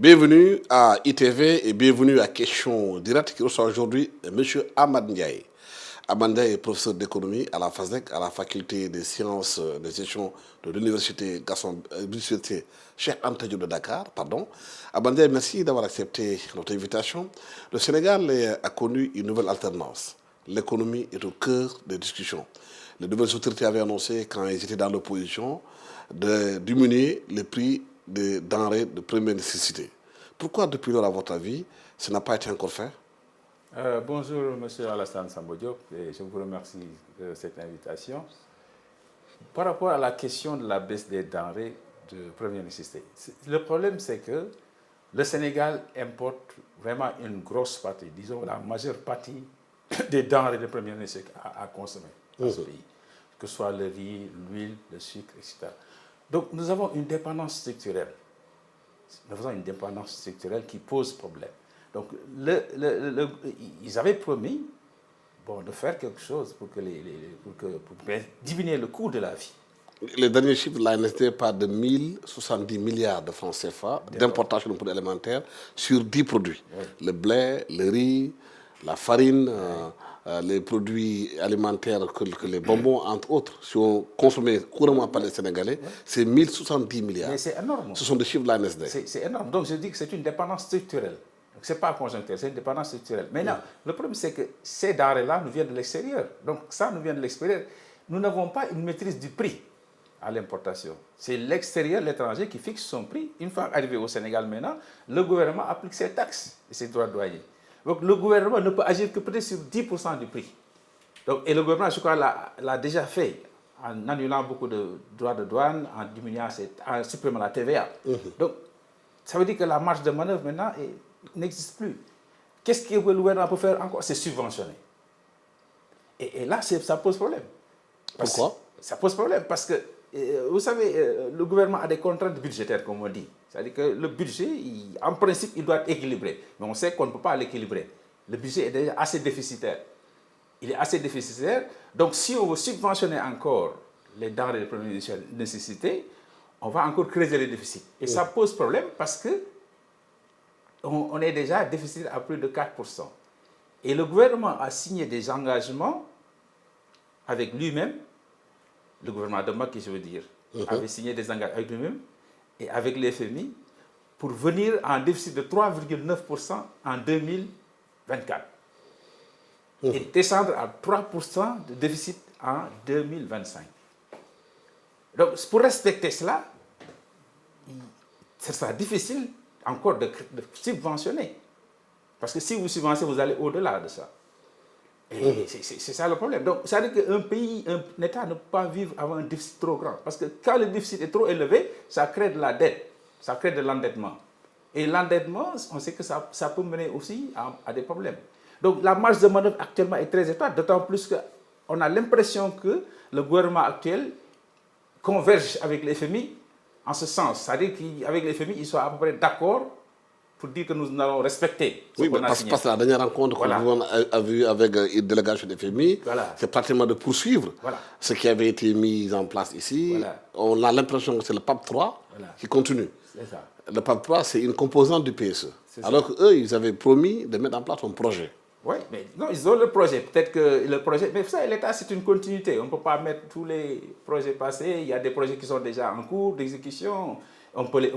Bienvenue à ITV et bienvenue à Question Directe qui reçoit aujourd'hui M. Amad Ndiaye. Amad Ndiaye est professeur d'économie à la FASDEC, à la faculté des sciences de gestion de l'université Cheikh Anta Diop de Dakar. Amad Ndiaye, merci d'avoir accepté notre invitation. Le Sénégal a connu une nouvelle alternance. L'économie est au cœur des discussions. Les nouvelles autorités avaient annoncé, quand ils étaient dans l'opposition, de diminuer les prix des denrées de première nécessité. Pourquoi, depuis lors, à votre avis, ça n'a pas été encore fait? Bonjour, M. Alassane Samba Diop, et je vous remercie de cette invitation. Par rapport à la question de la baisse des denrées de première nécessité, le problème, c'est que le Sénégal importe vraiment une grosse partie, disons la majeure partie des denrées de première nécessité à consommer dans ce pays, que ce soit le riz, l'huile, le sucre, etc. Donc, nous avons une dépendance structurelle. Nous avons une dépendance structurelle qui pose problème. Donc, ils avaient promis de faire quelque chose pour diminuer le coût de la vie. Les derniers chiffres de l'ANSD parlent de 1070 milliards de francs CFA d'importation de produits alimentaires sur 10 produits. Oui. Le blé, le riz, la farine, les produits alimentaires, que les bonbons, entre autres, sont consommés couramment par les Sénégalais, c'est 1070 milliards. Mais c'est énorme. Ce sont des chiffres de l'ANSD. C'est énorme. Donc je dis que c'est une dépendance structurelle. Ce n'est pas conjoncturel, c'est une dépendance structurelle. Maintenant, le problème, c'est que ces denrées-là nous viennent de l'extérieur. Donc ça nous vient de l'extérieur. Nous n'avons pas une maîtrise du prix à l'importation. C'est l'extérieur, l'étranger, qui fixe son prix. Une fois arrivé au Sénégal maintenant, le gouvernement applique ses taxes et ses droits douaniers. Donc le gouvernement ne peut agir que peut-être sur 10% du prix. Donc, et le gouvernement, je crois, l'a déjà fait en annulant beaucoup de droits de douane, en diminuant, en supprimant la TVA. Donc, ça veut dire que la marge de manœuvre maintenant n'existe plus. Qu'est-ce que le gouvernement peut faire encore? C'est subventionner. Et là, ça pose problème. Pourquoi? Ça pose problème parce que, vous savez, le gouvernement a des contraintes budgétaires, comme on dit. C'est-à-dire que le budget, en principe, il doit être équilibré. Mais on sait qu'on ne peut pas l'équilibrer. Le budget est déjà assez déficitaire. Il est assez déficitaire. Donc, si on veut subventionner encore les denrées de première nécessité, on va encore creuser les déficits. Et ça pose problème parce que on est déjà déficit à plus de 4%. Et le gouvernement a signé des engagements avec lui-même, le gouvernement de Macky, je veux dire, avait signé des engagements avec lui-même et avec l'FMI pour venir en déficit de 3,9% en 2024 et descendre à 3% de déficit en 2025. Donc, pour respecter cela, ce sera difficile encore de subventionner. Parce que si vous subventionnez, vous allez au-delà de ça. Et c'est ça le problème. Donc, ça veut dire qu'un pays, un État ne peut pas vivre avec un déficit trop grand. Parce que quand le déficit est trop élevé, ça crée de la dette, ça crée de l'endettement. Et l'endettement, on sait que ça peut mener aussi à des problèmes. Donc, la marge de manœuvre actuellement est très étroite, d'autant plus qu'on a l'impression que le gouvernement actuel converge avec l'FMI en ce sens. C'est-à-dire qu'avec l'FMI, ils sont à peu près d'accord pour dire que nous allons respecter ce qu'on a signé. Parce que la dernière rencontre que nous avons vue avec une délégation de l'FMI, c'est pratiquement de poursuivre ce qui avait été mis en place ici. On a l'impression que c'est le PAP 3 qui continue. Ça. Le PAP 3, c'est une composante du PSE. Alors qu'eux, ils avaient promis de mettre en place un projet. Oui, mais non, ils ont le projet. Peut-être que le projet... Mais vous savez, l'État, c'est une continuité. On ne peut pas mettre tous les projets passés. Il y a des projets qui sont déjà en cours d'exécution. On peut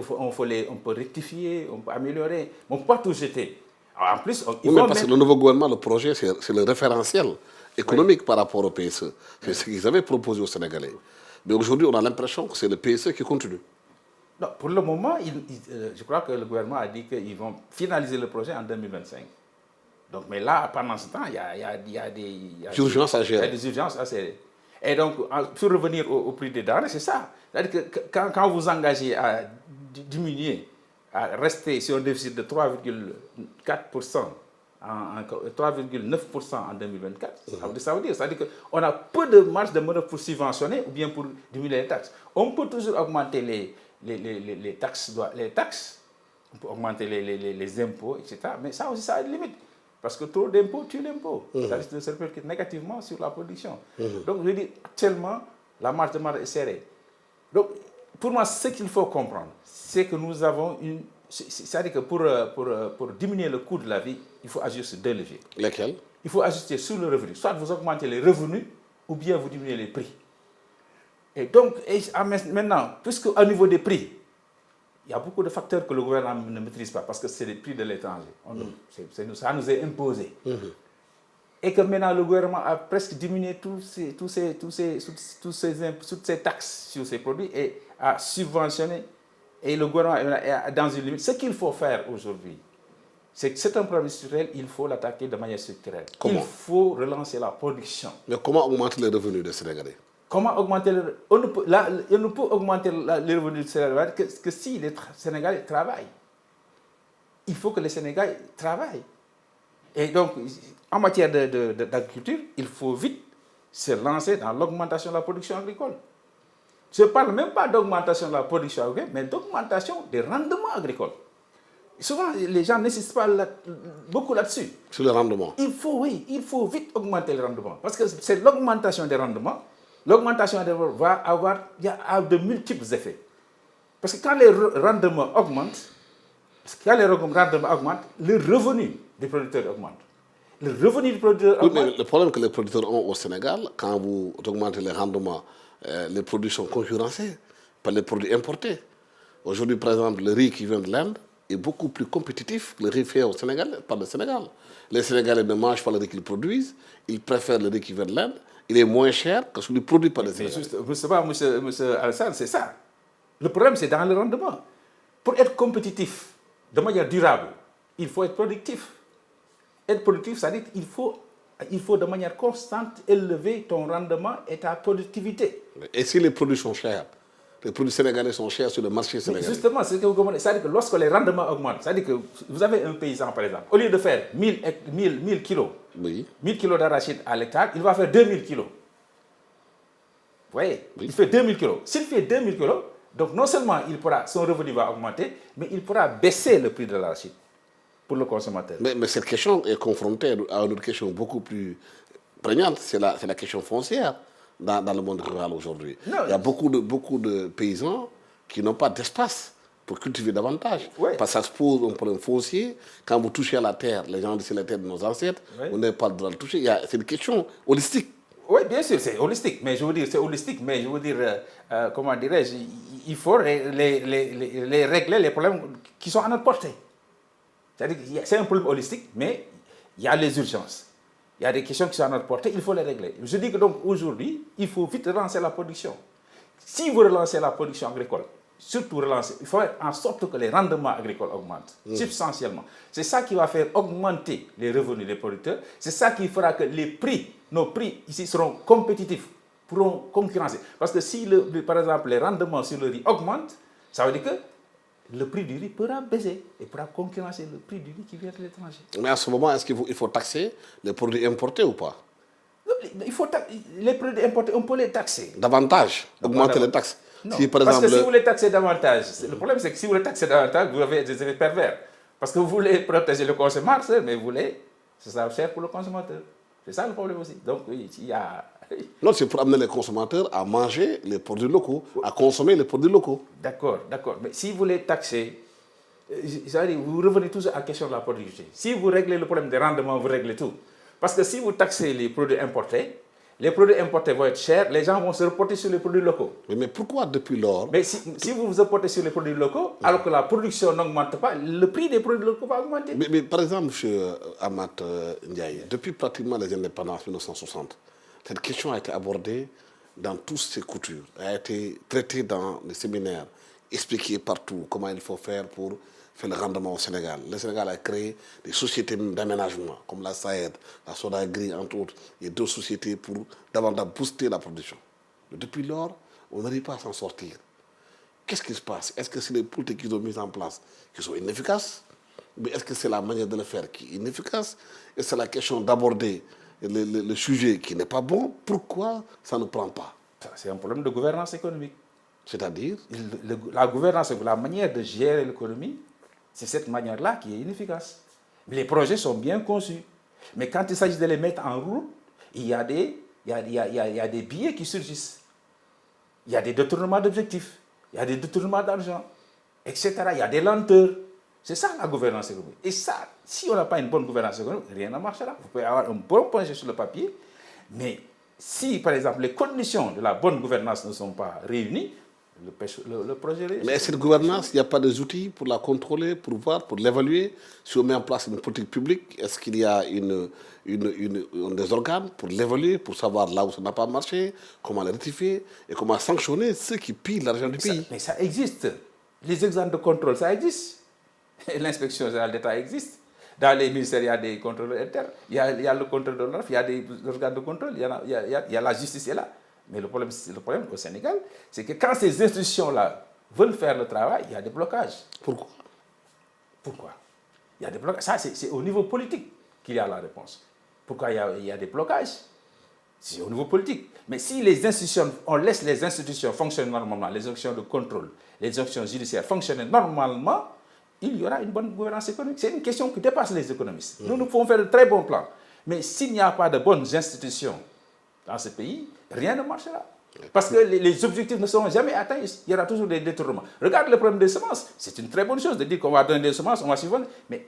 rectifier, on peut améliorer. Mais on ne peut pas tout jeter. Alors, en plus, parce que le nouveau gouvernement, le projet, c'est le référentiel économique par rapport au PSE. C'est ce qu'ils avaient proposé aux Sénégalais. Mais aujourd'hui, on a l'impression que c'est le PSE qui continue. Non, pour le moment, je crois que le gouvernement a dit qu'ils vont finaliser le projet en 2025. Donc, mais là, pendant ce temps, il y a des urgences à gérer. Il y a des urgences à gérer. Et donc, pour revenir au prix des denrées, c'est ça. C'est-à-dire que quand vous engagez à diminuer, à rester sur un déficit de 3,4%, 3,9% en 2024, ça veut dire. C'est-à-dire qu'on a peu de marge de manœuvre pour subventionner ou bien pour diminuer les taxes. On peut toujours augmenter les taxes, on peut augmenter les impôts, etc. Mais ça aussi, ça a une limite. Parce que trop d'impôts tue l'impôt. Ça risque de se répercuter négativement sur la production. Donc, je dis, actuellement, la marge de manœuvre est serrée. Donc, pour moi, ce qu'il faut comprendre, c'est que nous avons C'est-à-dire que pour diminuer le coût de la vie, il faut agir sur deux leviers. Lesquels? Il faut ajuster sur le revenu. Soit vous augmentez les revenus, ou bien vous diminuez les prix. Et donc, maintenant, puisque au niveau des prix, il y a beaucoup de facteurs que le gouvernement ne maîtrise pas, parce que c'est les prix de l'étranger. Ça nous est imposé. Et que maintenant, le gouvernement a presque diminué toutes ces taxes sur ces produits et a subventionné. Et le gouvernement est dans une limite. Ce qu'il faut faire aujourd'hui, c'est un problème structurel, il faut l'attaquer de manière structurelle. Comment? Il faut relancer la production. Mais comment augmenter les revenus des Sénégalais? Comment augmenter on ne peut augmenter les revenus des Sénégalais que si les Sénégalais travaillent. Il faut que les Sénégalais travaillent. Et donc, en matière d'agriculture, il faut vite se lancer dans l'augmentation de la production agricole. Je ne parle même pas d'augmentation de la production agricole, mais d'augmentation des rendements agricoles. Souvent, les gens n'insistent pas beaucoup là-dessus. Sur le rendement? Il faut vite augmenter les rendements. Parce que c'est l'augmentation des rendements. L'augmentation des rendements va avoir de multiples effets. Parce que quand les rendements augmentent, le revenu des producteurs augmente. Le revenu du producteur augmente. Oui, mais le problème que les producteurs ont au Sénégal, quand vous augmentez les rendements, les produits sont concurrencés par les produits importés. Aujourd'hui, par exemple, le riz qui vient de l'Inde est beaucoup plus compétitif que le riz fait au Sénégal, par le Sénégal. Les Sénégalais ne mangent pas le riz qu'ils produisent, ils préfèrent le riz qui vient de l'Inde. Il est moins cher que celui produit par les Sénégalais. Justement, monsieur Alassane, c'est ça. Le problème, c'est dans le rendement. Pour être compétitif de manière durable, il faut être productif. Être productif, ça dit qu'il faut de manière constante élever ton rendement et ta productivité. Et si les produits sont chers? Les produits sénégalais sont chers sur le marché sénégalais. Mais justement, c'est ce que vous comprenez. C'est-à-dire que lorsque les rendements augmentent, c'est-à-dire que vous avez un paysan, par exemple, au lieu de faire 1000 kilos, Oui. 1000 kilos d'arachide à l'hectare, il va faire 2000 kilos. Vous voyez? Oui. Il fait 2000 kilos. S'il fait 2000 kilos, donc non seulement son revenu va augmenter, mais il pourra baisser le prix de l'arachide pour le consommateur. Mais cette question est confrontée à une autre question beaucoup plus prégnante, c'est la question foncière dans le monde rural aujourd'hui. Il y a beaucoup de paysans qui n'ont pas d'espace pour cultiver davantage. Ouais. Parce que ça se pose un problème foncier. Quand vous touchez à la terre, les gens disent c'est la terre de nos ancêtres, Ouais. vous n'avez pas le droit de la toucher. C'est une question holistique. Oui, bien sûr, c'est holistique. Mais je veux dire, comment dirais-je, il faut les régler les problèmes qui sont à notre portée. C'est-à-dire que c'est un problème holistique, mais il y a les urgences. Il y a des questions qui sont à notre portée, il faut les régler. Je dis que donc aujourd'hui, il faut vite relancer la production. Si vous relancez la production agricole, surtout relancer, il faut faire en sorte que les rendements agricoles augmentent substantiellement. C'est ça qui va faire augmenter les revenus des producteurs. C'est ça qui fera que nos prix ici seront compétitifs, pourront concurrencer. Parce que si, par exemple, les rendements sur le riz augmentent, ça veut dire que le prix du riz pourra baisser et pourra concurrencer le prix du riz qui vient de l'étranger. Mais à ce moment, est-ce qu'il faut taxer les produits importés ou pas? Les produits importés, on peut les taxer. Davantage, augmenter les taxes. Non, Si, par parce exemple, que si vous les taxez davantage, le problème c'est que si vous les taxez davantage, vous avez des effets pervers. Parce que vous voulez protéger le consommateur, mais c'est ça cher pour le consommateur. C'est ça le problème aussi. Donc oui, il y a... Non, c'est pour amener les consommateurs à manger les produits locaux, à consommer les produits locaux. D'accord. Mais si vous les taxez, vous revenez toujours à la question de la productivité. Si vous réglez le problème des rendements, vous réglez tout. Parce que si vous taxez les produits importés vont être chers, les gens vont se reporter sur les produits locaux. Mais pourquoi depuis lors? Mais si vous vous reportez sur les produits locaux, alors que la production n'augmente pas, le prix des produits locaux va augmenter. Mais par exemple, M. Amat Ndiaye, depuis pratiquement les indépendances 1960, cette question a été abordée dans toutes ses coutures, a été traitée dans les séminaires, expliquée partout comment il faut faire pour faire le rendement au Sénégal. Le Sénégal a créé des sociétés d'aménagement, comme la SAED, la Sodagri, entre autres, et d'autres sociétés pour davantage booster la production. Mais depuis lors, on n'arrive pas à s'en sortir. Qu'est-ce qui se passe? Est-ce que c'est les politiques qu'ils ont mises en place qui sont inefficaces? Mais est-ce que c'est la manière de le faire qui est inefficace? Et c'est la question d'aborder le sujet qui n'est pas bon? Pourquoi ça ne prend pas? C'est un problème de gouvernance économique. C'est-à-dire? La gouvernance, la manière de gérer l'économie, c'est cette manière-là qui est inefficace. Les projets sont bien conçus. Mais quand il s'agit de les mettre en route, il y a des billets qui surgissent. Il y a des détournements d'objectifs. Il y a des détournements d'argent, etc. Il y a des lenteurs. C'est ça la gouvernance économique. Et ça, si on n'a pas une bonne gouvernance économique, rien ne marchera. Vous pouvez avoir un bon projet sur le papier, mais si, par exemple, les conditions de la bonne gouvernance ne sont pas réunies, le projet... Mais cette gouvernance, il n'y a pas des outils pour la contrôler, pour voir, pour l'évaluer. Si on met en place une politique publique, est-ce qu'il y a des organes pour l'évaluer, pour savoir là où ça n'a pas marché, comment le rectifier et comment sanctionner ceux qui pillent l'argent du pays? Mais ça existe. Les exemples de contrôle, ça existe. L'inspection générale d'État existe. Dans les ministères, il y a des contrôles internes. Il y a le contrôle de l'ONAF, il y a des organes de contrôle, il y a la justice est là. Mais le problème au Sénégal, c'est que quand ces institutions-là veulent faire le travail, il y a des blocages. Pourquoi? Il y a des blocages. Ça, c'est au niveau politique qu'il y a la réponse. Pourquoi il y a des blocages? C'est au niveau politique. Mais si on laisse les institutions fonctionner normalement, les institutions de contrôle, les institutions judiciaires fonctionner normalement, il y aura une bonne gouvernance économique. C'est une question qui dépasse les économistes. Nous pouvons faire de très bons plans. Mais s'il n'y a pas de bonnes institutions dans ce pays, rien ne marchera. Parce que les objectifs ne seront jamais atteints. Il y aura toujours des détournements. Regarde le problème des semences. C'est une très bonne chose de dire qu'on va donner des semences, on va subventionner. Mais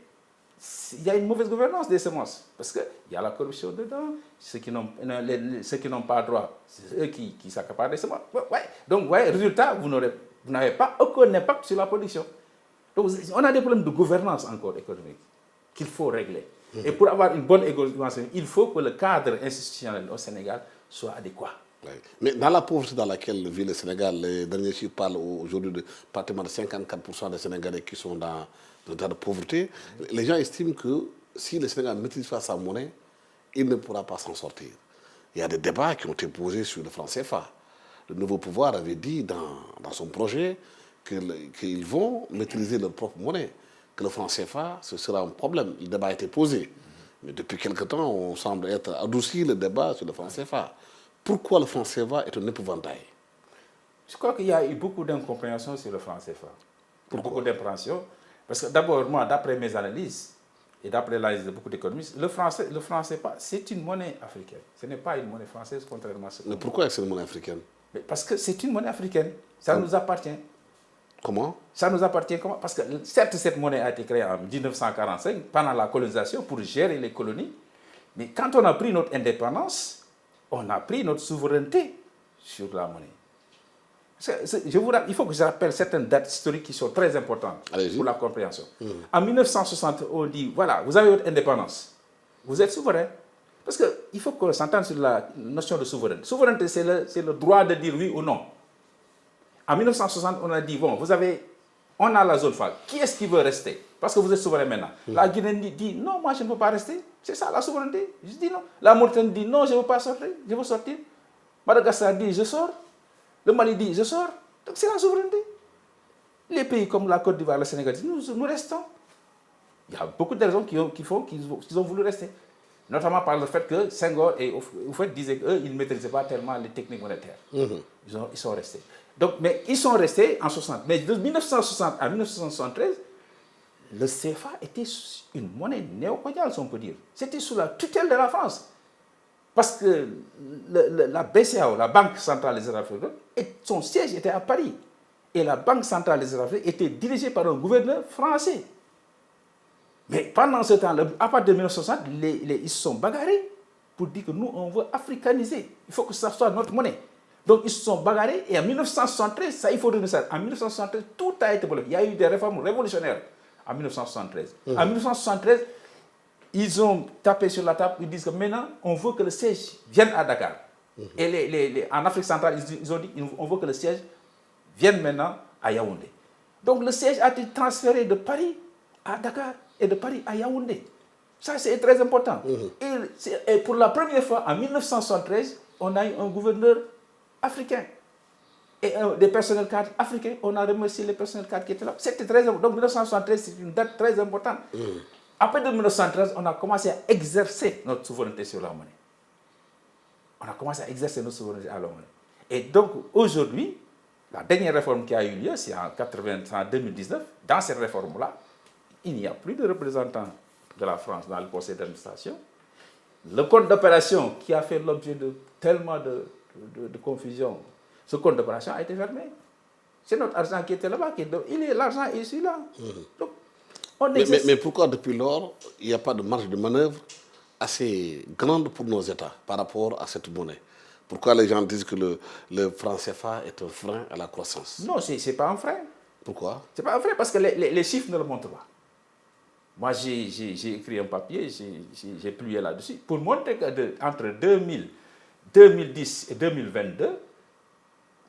il y a une mauvaise gouvernance des semences. Parce qu'il y a la corruption dedans. Ceux qui n'ont pas droit, c'est eux qui s'accaparent des semences. Ouais. Donc, résultat, vous n'avez pas aucun impact sur la production. Donc, on a des problèmes de gouvernance encore économique qu'il faut régler. Et pour avoir une bonne gouvernance, il faut que le cadre institutionnel au Sénégal soit adéquat. Oui. Mais dans la pauvreté dans laquelle vit le Sénégal, les derniers chiffres parlent aujourd'hui de pratiquement de 54% des Sénégalais qui sont dans l'état de pauvreté. Les gens estiment que si le Sénégal ne maîtrise pas sa monnaie, il ne pourra pas s'en sortir. Il y a des débats qui ont été posés sur le franc CFA. Le nouveau pouvoir avait dit dans son projet qu'ils vont maîtriser leur propre monnaie, que le franc CFA, ce sera un problème. Le débat a été posé. Mais depuis quelque temps, on semble être adouci le débat sur le franc CFA. Pourquoi le franc CFA est un épouvantail? Je crois qu'il y a eu beaucoup d'incompréhension sur le franc CFA. Beaucoup d'incompréhension. Parce que d'abord, moi, d'après mes analyses, et d'après l'analyse de beaucoup d'économistes, le franc CFA, c'est une monnaie africaine. Ce n'est pas une monnaie française, contrairement à ce que... Mais pourquoi est-ce une monnaie africaine? Parce que c'est une monnaie africaine. Ça nous appartient. Comment? Ça nous appartient comment? Parce que certes, cette monnaie a été créée en 1945, pendant la colonisation, pour gérer les colonies. Mais quand on a pris notre indépendance, on a pris notre souveraineté sur la monnaie. Il faut que je rappelle certaines dates historiques qui sont très importantes pour la compréhension. En 1960, on dit, voilà, vous avez votre indépendance. Vous êtes souverain. Parce qu'il faut qu'on s'entende sur la notion de souveraineté. Souveraineté, c'est le droit de dire oui ou non. En 1960, on a dit, bon, on a la zone franc. Qui est-ce qui veut rester? Parce que vous êtes souverain maintenant. La Guinée dit, non, moi je ne peux pas rester. C'est ça la souveraineté. Je dis non. La Mauritanie dit, non, je ne veux pas sortir. Je veux sortir. Madagascar dit, je sors. Le Mali dit, je sors. Donc c'est la souveraineté. Les pays comme la Côte d'Ivoire, le Sénégal disent, nous restons. Il y a beaucoup de raisons qui font qu'ils ont voulu rester. Notamment par le fait que Senghor et Houphouët disaient qu'eux, ils ne maîtrisaient pas tellement les techniques monétaires. Ils sont restés. Donc, mais ils sont restés en 60. Mais de 1960 à 1973, le CFA était une monnaie néocoloniale, si on peut dire. C'était sous la tutelle de la France. Parce que la BCEAO, la Banque centrale des États africains, son siège était à Paris. Et la Banque centrale des États africains était dirigée par un gouverneur français. Mais pendant ce temps, à partir de 1960, ils se sont bagarrés pour dire que nous, on veut africaniser. Il faut que ça soit notre monnaie. Donc, ils se sont bagarrés et en 1973, ça, il faut retenir ça. En 1973, tout a été bloqué. Il y a eu des réformes révolutionnaires en 1973. En 1973, ils ont tapé sur la table, ils disent que maintenant, on veut que le siège vienne à Dakar. Et en Afrique centrale, ils ont dit on veut que le siège vienne maintenant à Yaoundé. Donc, le siège a été transféré de Paris à Dakar et de Paris à Yaoundé. Ça, c'est très important. Et pour la première fois, en 1973, on a eu un gouverneur africain. Et des personnels cadres africains, on a remercié les personnels cadres qui étaient là. C'était très important. Donc 1973, c'est une date très importante. Après 1913, on a commencé à exercer notre souveraineté sur la monnaie. On a commencé à exercer notre souveraineté sur la monnaie. Et donc aujourd'hui, la dernière réforme qui a eu lieu, c'est en 2019. Dans cette réforme-là, il n'y a plus de représentants de la France dans le conseil d'administration. Le compte d'opération qui a fait l'objet de tellement de confusion, ce compte d'opération a été fermé. C'est notre argent qui était là-bas. L'argent est ici là. Donc, On exerce... mais pourquoi depuis lors, il n'y a pas de marge de manœuvre assez grande pour nos États par rapport à cette monnaie? Pourquoi les gens disent que le franc CFA est un frein à la croissance? Non, ce n'est pas un frein. Pourquoi? Ce n'est pas un frein parce que les chiffres ne le montrent pas. Moi, j'ai écrit un papier, j'ai publié là-dessus, pour montrer qu'entre 2010 et 2022,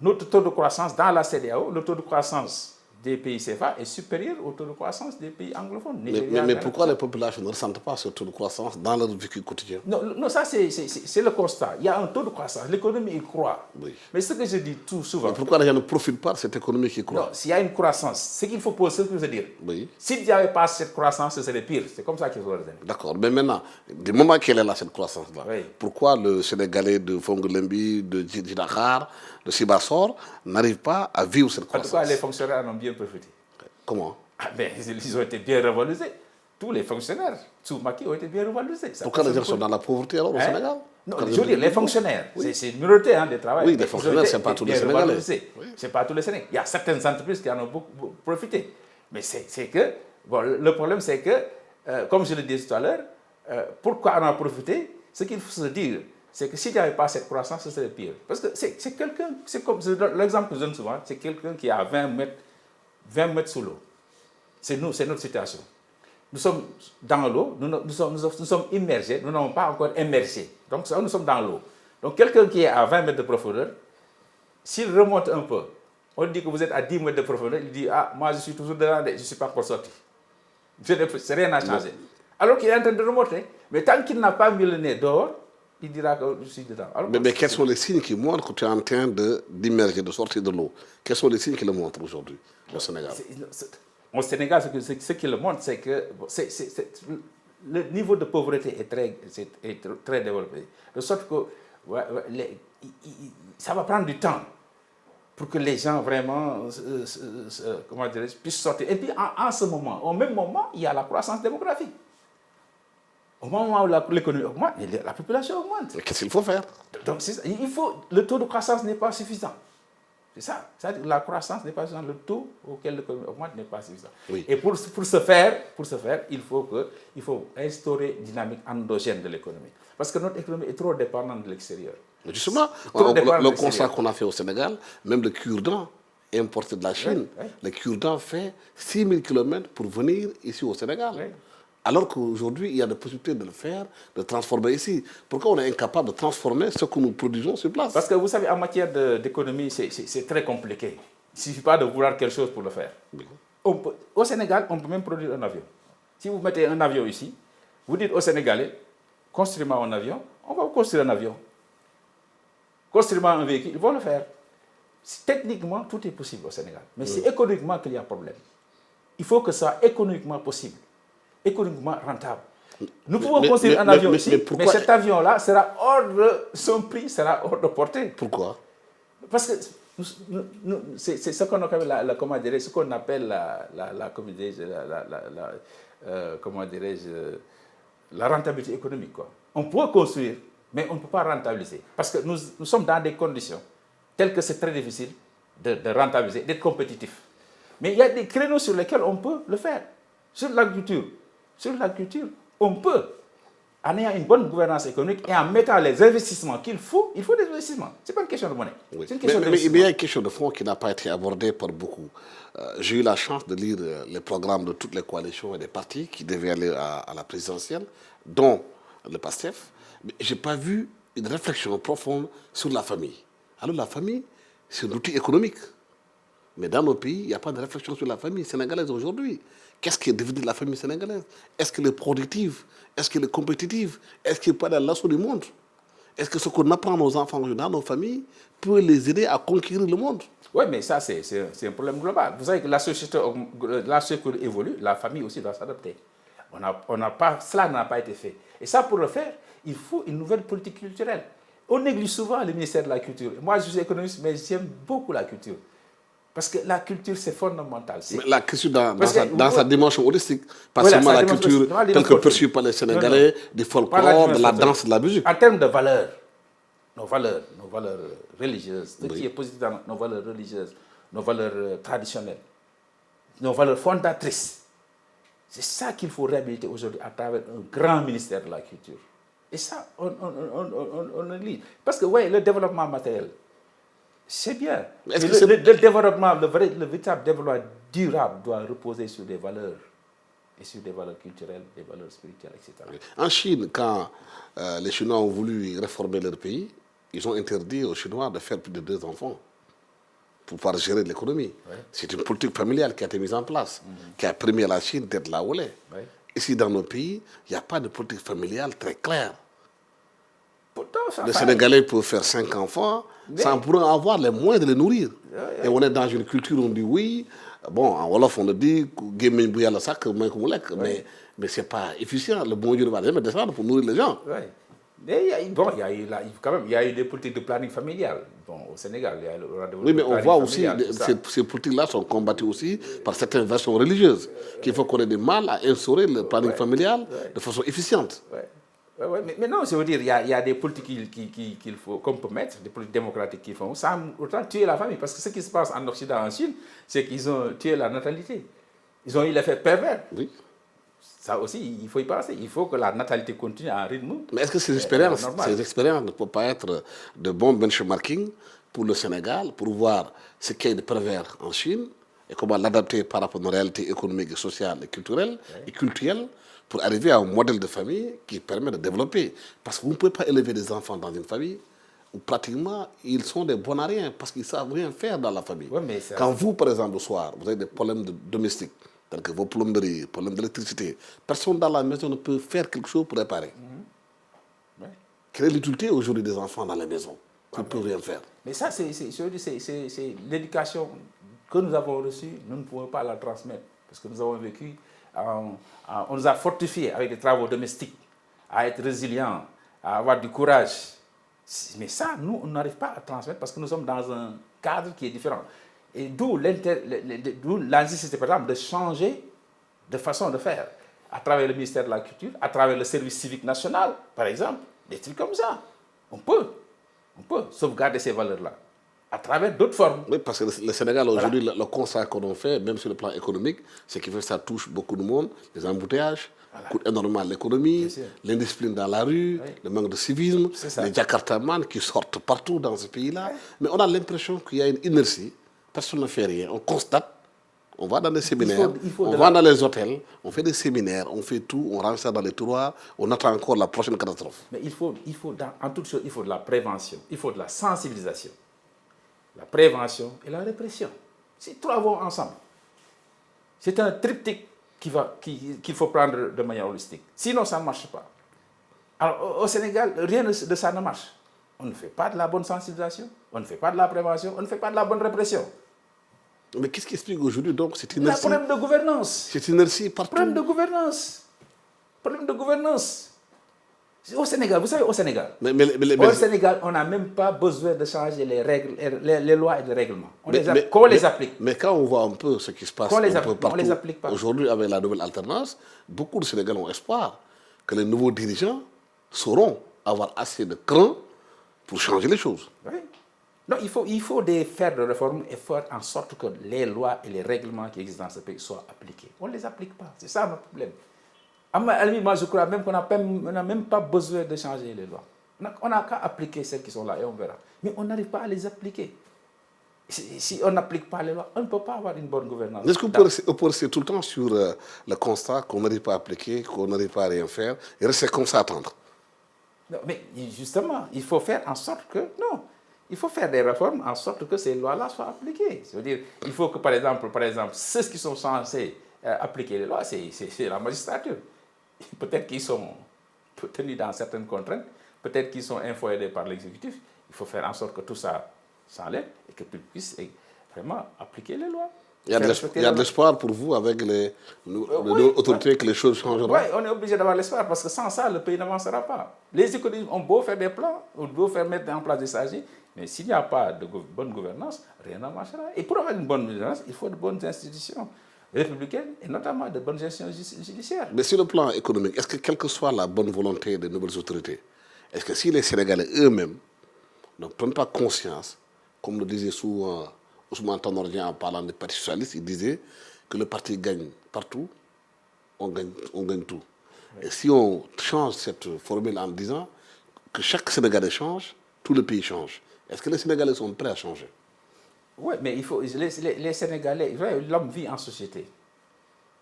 notre taux de croissance dans la CEDEAO, le taux de croissance des pays CFA est supérieur au taux de croissance des pays anglophones. Mais pourquoi les populations ne ressentent pas ce taux de croissance dans leur vécu quotidien? Non, ça c'est le constat. Il y a un taux de croissance, l'économie y croît. Oui. Mais ce que je dis tout souvent... Mais pourquoi les gens ne profitent pas de cette économie qui croît? Non, s'il y a une croissance, ce qu'il faut poser, ce que je veux dire. Oui. S'il n'y avait pas cette croissance, ce serait pire. C'est comme ça qu'il faut raisonner. D'accord, mais maintenant, du moment qu'elle est là, cette croissance-là, Oui. pourquoi le Sénégalais de Fongolembi, de Djidakar, de Sibassor n'arrive pas à vivre cette En croissance? tout cas, les fonctionnaires en ont bien profité. Comment? Ah ben, ils ont été bien revalorisés. Tous les fonctionnaires sous Macky ont été bien revalorisés. Pourquoi les gens sont dans la pauvreté alors au Sénégal? Non, je veux dire, les fonctionnaires, c'est une minorité des travailleurs. Oui, les fonctionnaires, ce n'est pas tous les Sénégalais. Oui. Ce n'est pas tous les Sénégalais. Il y a certaines entreprises qui en ont beaucoup profité. Mais c'est que, bon, le problème c'est que, comme je le disais tout à l'heure, pourquoi on en a profité? Ce qu'il faut se dire, c'est que s'il n'y avait pas cette croissance, ce serait pire. Parce que c'est quelqu'un, c'est comme l'exemple que je donne souvent, c'est quelqu'un qui est à 20 mètres sous l'eau. C'est nous, c'est notre situation. Nous sommes dans l'eau, nous sommes immergés, nous n'avons pas encore émergé. Donc nous sommes dans l'eau. Donc quelqu'un qui est à 20 mètres de profondeur, s'il remonte un peu, on dit que vous êtes à 10 mètres de profondeur, il dit, ah, moi je suis toujours dedans, je ne suis pas encore sorti. Rien n'a changé. Alors qu'il est en train de remonter. Mais tant qu'il n'a pas mis le nez dehors, il dira que je suis dedans. Alors, mais quels sont les signes qui montrent que tu es en train d'immerger, de sortir de l'eau? Quels sont les signes qui le montrent aujourd'hui au Sénégal? Au Sénégal, ce qui le montre, c'est que le niveau de pauvreté est très développé. De sorte que ça va prendre du temps pour que les gens vraiment puissent sortir. Et puis en ce moment, au même moment, il y a la croissance démographique. Au moment où l'économie augmente, la population augmente. Qu'est-ce qu'il faut faire? Donc le taux de croissance n'est pas suffisant. C'est ça. La croissance n'est pas suffisante. Le taux auquel l'économie augmente n'est pas suffisant. Oui. Et pour ce faire, il faut instaurer une dynamique endogène de l'économie. Parce que notre économie est trop dépendante de l'extérieur. Justement, le constat qu'on a fait au Sénégal, même le cure-dent importé de la Chine, le cure-dent fait 6 000 km pour venir ici au Sénégal. Oui. Alors qu'aujourd'hui, il y a des possibilités de le faire, de transformer ici. Pourquoi on est incapable de transformer ce que nous produisons sur place? Parce que vous savez, en matière d'économie, c'est très compliqué. Il ne suffit pas de vouloir quelque chose pour le faire. Oui. Au Sénégal, on peut même produire un avion. Si vous mettez un avion ici, vous dites aux Sénégalais, construis-moi un avion, on va vous construire un avion. Construis-moi un véhicule, ils vont le faire. Techniquement, tout est possible au Sénégal. Mais c'est économiquement qu'il y a un problème. Il faut que ça soit économiquement possible. Économiquement rentable. Nous pouvons construire un avion ici, mais cet avion-là sera son prix sera hors de portée. Pourquoi? Parce que c'est ce qu'on appelle, ce qu'on appelle la rentabilité économique, quoi. On peut construire, mais on ne peut pas rentabiliser. Parce que nous sommes dans des conditions telles que c'est très difficile de rentabiliser, d'être compétitif. Mais il y a des créneaux sur lesquels on peut le faire. Sur l'agriculture, on peut, en ayant une bonne gouvernance économique et en mettant les investissements qu'il faut, il faut des investissements. Ce n'est pas une question de monnaie. Oui. Mais il y a une question de fond qui n'a pas été abordée par beaucoup. J'ai eu la chance de lire les programmes de toutes les coalitions et des partis qui devaient aller à la présidentielle, dont le PASTEF. Mais je n'ai pas vu une réflexion profonde sur la famille. Alors la famille, c'est un outil économique. Mais dans nos pays, il n'y a pas de réflexion sur la famille sénégalaise aujourd'hui. Qu'est-ce qui est devenu de la famille sénégalaise? Est-ce qu'elle est productive? Est-ce qu'elle est compétitive? Est-ce qu'elle peut aller à l'assaut du monde? Est-ce que ce qu'on apprend aux enfants dans nos familles peut les aider à conquérir le monde? Oui, mais ça, c'est un problème global. Vous savez que la société évolue, la famille aussi doit s'adapter. Cela n'a pas été fait. Et ça, pour le faire, il faut une nouvelle politique culturelle. On néglige souvent le ministère de la Culture. Moi, je suis économiste, mais j'aime beaucoup la culture. Parce que la culture, c'est fondamental. Mais la culture dans sa dimension holistique, pas seulement la culture telle que perçue par les Sénégalais, du folklore, de la danse, de la musique. En termes de valeurs, nos valeurs religieuses, ce qui est positif dans nos valeurs religieuses, nos valeurs traditionnelles, nos valeurs fondatrices, C'est ça qu'il faut réhabiliter aujourd'hui à travers un grand ministère de la culture. Et ça, on néglige. Parce que, oui, le développement matériel, c'est bien. Mais le développement, le véritable développement durable doit reposer sur des valeurs. Et sur des valeurs culturelles, des valeurs spirituelles, etc. En Chine, quand les Chinois ont voulu réformer leur pays, ils ont interdit aux Chinois de faire plus de 2 enfants pour pouvoir gérer l'économie. Ouais. C'est une politique familiale qui a été mise en place, qui a permis à la Chine d'être là où elle est. Ouais. Ici, dans nos pays, il n'y a pas de politique familiale très claire. Pourtant, le Sénégalais peut faire 5 enfants sans pourtant avoir les moyens de les nourrir. Et on est dans une culture où on dit oui. Bon, en Wolof, on le dit, mais ce n'est pas efficient. Le bon Dieu ne va jamais descendre pour nourrir les gens. Ouais. Mais il y a eu des politiques de planning familial. Bon, au Sénégal, il y a oui, mais on voit aussi, ces politiques-là sont combattues aussi par certaines versions religieuses, qu'il faut qu'on ait du mal à instaurer le planning familial de façon efficiente. Mais non, je veux dire, il y a des politiques qu'on peut mettre, des politiques démocratiques qu'ils font, sans autant tuer la famille. Parce que ce qui se passe en Occident, en Chine, c'est qu'ils ont tué la natalité. Ils ont eu l'effet pervers. Oui. Ça aussi, il faut y passer. Il faut que la natalité continue à un rythme. Mais est-ce que ces expériences ne peuvent pas être de bons benchmarking pour le Sénégal, pour voir ce qu'il y a de pervers en Chine et comment l'adapter par rapport à nos réalités économiques, sociales et culturelles et culturelles pour arriver à un modèle de famille qui permet de développer. Parce que vous ne pouvez pas élever des enfants dans une famille où pratiquement ils sont des bons à rien parce qu'ils ne savent rien faire dans la famille. Ouais, quand vous, par exemple, le soir, vous avez des problèmes domestiques, tels que vos plomberies, problèmes d'électricité, personne dans la maison ne peut faire quelque chose pour réparer. Quelle est l'utilité aujourd'hui des enfants dans la maison qui ne peuvent rien faire? Mais ça, c'est l'éducation que nous avons reçue, nous ne pouvons pas la transmettre parce que nous avons vécu. On nous a fortifiés avec des travaux domestiques, à être résilients, à avoir du courage. Mais ça, nous, on n'arrive pas à transmettre parce que nous sommes dans un cadre qui est différent. Et d'où la nécessité, par exemple, de changer de façon de faire à travers le ministère de la Culture, à travers le service civique national, par exemple, des trucs comme ça. On peut sauvegarder ces valeurs-là à travers d'autres formes. Oui, parce que le Sénégal, aujourd'hui, le constat qu'on fait, même sur le plan économique, c'est que ça touche beaucoup de monde, les embouteillages, coûte énormément l'économie, l'indiscipline dans la rue, le manque de civisme, les Jakartamans qui sortent partout dans ce pays-là. Mais on a l'impression qu'il y a une inertie, personne ne fait rien, on constate, on va dans des séminaires, on va dans les hôtels, on fait des séminaires, on fait tout, on range ça dans les tiroirs, on attend encore la prochaine catastrophe. Mais en toute chose, il faut de la prévention, il faut de la sensibilisation. La prévention et la répression. Ces trois vont ensemble. C'est un triptyque qu'il faut prendre de manière holistique. Sinon, ça ne marche pas. Alors, au Sénégal, rien de ça ne marche. On ne fait pas de la bonne sensibilisation, on ne fait pas de la prévention, on ne fait pas de la bonne répression. Mais qu'est-ce qui explique aujourd'hui donc cette inertie? Le problème de gouvernance. Cette inertie partout. Problème de gouvernance. Problème de gouvernance. Au Sénégal, vous savez, au Sénégal, au Sénégal, on n'a même pas besoin de changer les règles, les lois et les règlements. On les applique. Mais quand on voit un peu ce qui se passe un peu partout, on les applique pas. Aujourd'hui, avec la nouvelle alternance, beaucoup de Sénégalais ont espoir que les nouveaux dirigeants sauront avoir assez de cran pour changer les choses. Oui. Non, il faut faire des réformes et faire en sorte que les lois et les règlements qui existent dans ce pays soient appliqués. On ne les applique pas. C'est ça notre problème. Moi, je crois même qu'on n'a même pas besoin de changer les lois. On n'a qu'à appliquer celles qui sont là et on verra. Mais on n'arrive pas à les appliquer. Si on n'applique pas les lois, on ne peut pas avoir une bonne gouvernance. Est-ce qu'on peut rester tout le temps sur le constat qu'on n'arrive pas à appliquer, qu'on n'arrive pas à rien faire, et rester comme ça à attendre? Non, mais justement, il faut faire en sorte que... Non, il faut faire des réformes en sorte que ces lois-là soient appliquées. C'est-à-dire, il faut que, par exemple, ceux qui sont censés appliquer les lois, c'est la magistrature. Peut-être qu'ils sont tenus dans certaines contraintes, peut-être qu'ils sont influencés par l'exécutif. Il faut faire en sorte que tout ça s'enlève et que qu'ils puissent vraiment appliquer les lois. Il y a de l'espoir pour vous avec les autorités que les choses changeront? Oui, on est obligé d'avoir l'espoir parce que sans ça, le pays n'avancera pas. Les économistes ont beau faire des plans, ont beau mettre en place des stratégies, mais s'il n'y a pas de bonne gouvernance, rien ne marchera. Et pour avoir une bonne gouvernance, il faut de bonnes institutions républicaines et notamment de bonnes gestions judiciaires. Mais sur le plan économique, est-ce que quelle que soit la bonne volonté des nouvelles autorités, est-ce que si les Sénégalais eux-mêmes ne prennent pas conscience, comme le disait souvent Ousmane Tanor Dieng en parlant des partis socialistes, il disait que le parti gagne partout, on gagne tout. Oui. Et si on change cette formule en disant que chaque Sénégalais change, tout le pays change, est-ce que les Sénégalais sont prêts à changer? Oui, mais il faut, les Sénégalais, l'homme vit en société.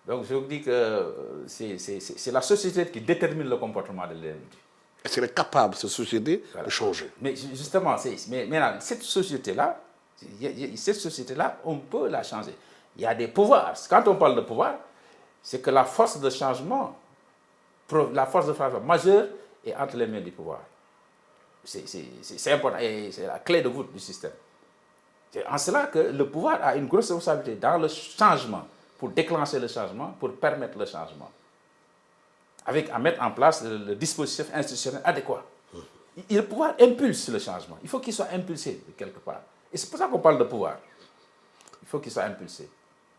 Donc je vous dis que c'est la société qui détermine le comportement de l'individu. Est-ce qu'elle est capable, cette société, de changer? Mais justement, mais maintenant, cette société-là, on peut la changer. Il y a des pouvoirs. Quand on parle de pouvoir, c'est que la force de changement majeure est entre les mains du pouvoir. C'est important et c'est la clé de voûte du système. C'est en cela que le pouvoir a une grosse responsabilité dans le changement, pour déclencher le changement, pour permettre le changement, à mettre en place le dispositif institutionnel adéquat. Le pouvoir impulse le changement. Il faut qu'il soit impulsé de quelque part. Et c'est pour ça qu'on parle de pouvoir. Il faut qu'il soit impulsé.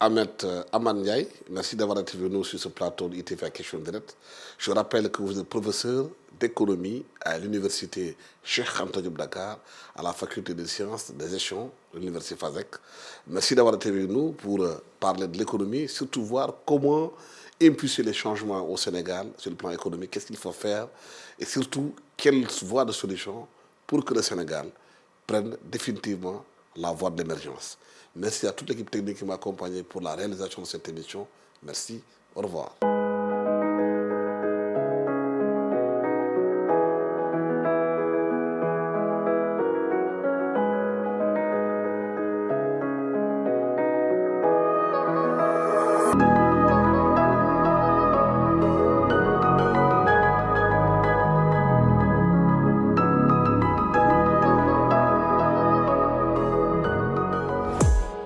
Amad Ndiaye, merci d'avoir été venu sur ce plateau d'ITV à Question Directe. Je rappelle que vous êtes professeur d'économie à l'université Cheikh Anta Diop Dakar, à la faculté des sciences des gestion de l'université FASEC. Merci d'avoir été avec nous pour parler de l'économie, surtout voir comment impulser les changements au Sénégal sur le plan économique, qu'est-ce qu'il faut faire et surtout quelle voie de solution pour que le Sénégal prenne définitivement la voie de l'émergence. Merci à toute l'équipe technique qui m'a accompagné pour la réalisation de cette émission. Merci, au revoir.